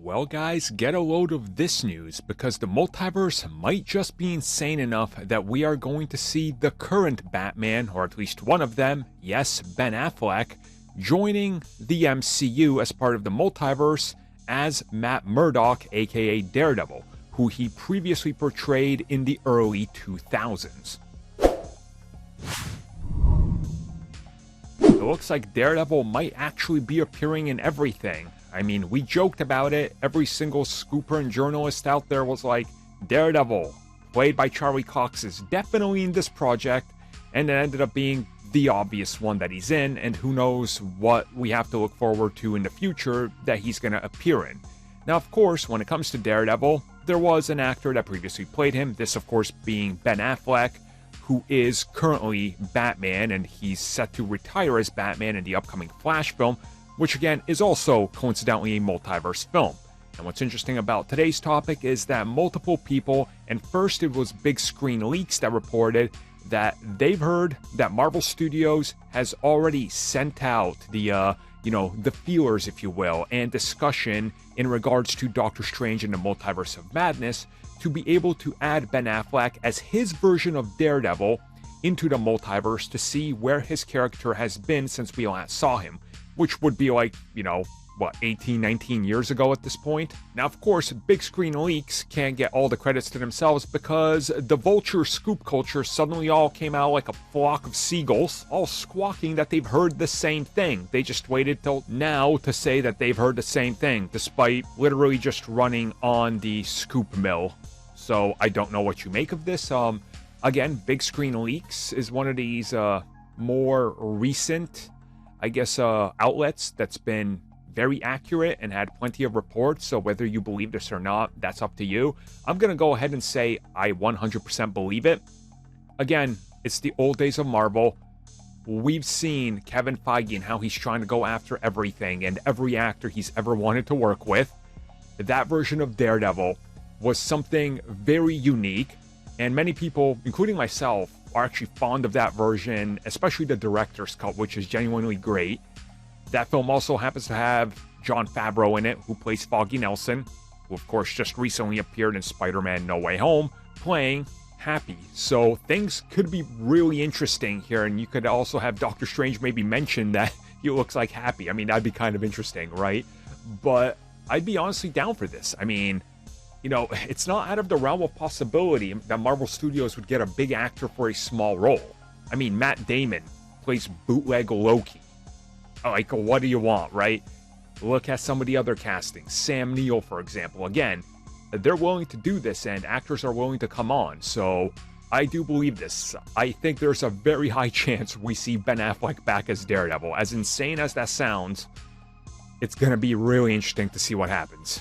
Well guys, get a load of this news because the multiverse might just be insane enough that we are going to see the current Batman, or at least one of them, yes, Ben Affleck, joining the MCU as part of the multiverse as Matt Murdock, aka Daredevil, who he previously portrayed in the early 2000s. It looks like Daredevil might actually be appearing in everything. I mean, we joked about it. Every single scooper and journalist out there was like, Daredevil, played by Charlie Cox, is definitely in this project, and it ended up being the obvious one that he's in, and who knows what we have to look forward to in the future that he's going to appear in. Now, of course, when it comes to Daredevil, there was an actor that previously played him, this of course being Ben Affleck, who is currently Batman, and he's set to retire as Batman in the upcoming Flash film, which again is also coincidentally a multiverse film. And what's interesting about today's topic is that multiple people, and first it was Big Screen Leaks that reported that they've heard that Marvel Studios has already sent out the the feelers, if you will, and discussion in regards to Doctor Strange and the Multiverse of Madness to be able to add Ben Affleck as his version of Daredevil into the multiverse to see where his character has been since we last saw him, which would be like, 18, 19 years ago at this point. Now, of course, Big Screen Leaks can't get all the credits to themselves because the vulture scoop culture suddenly all came out like a flock of seagulls, all squawking that they've heard the same thing. They just waited till now to say that they've heard the same thing, despite literally just running on the scoop mill. So I don't know what you make of this. Again, Big Screen Leaks is one of these more recent, outlets that's been very accurate and had plenty of reports, so whether you believe this or not, that's up to you. I'm going to go ahead and say I 100% believe it. Again, it's the old days of Marvel. We've seen Kevin Feige and how he's trying to go after everything and every actor he's ever wanted to work with. That version of Daredevil was something very unique, and many people, including myself, are actually fond of that version, especially the director's cut, which is genuinely great. That film also happens to have Jon Favreau in it, who plays Foggy Nelson, who of course just recently appeared in Spider-Man No Way Home, playing Happy. So things could be really interesting here, and you could also have Doctor Strange maybe mention that he looks like Happy. I mean, that'd be kind of interesting, right? But I'd be honestly down for this. I mean, it's not out of the realm of possibility that Marvel Studios would get a big actor for a small role. I mean, Matt Damon plays bootleg Loki. Like, what do you want, right? Look at some of the other castings. Sam Neill, for example. Again, they're willing to do this, and actors are willing to come on. So I do believe this. I think there's a very high chance we see Ben Affleck back as Daredevil. As insane as that sounds, it's going to be really interesting to see what happens.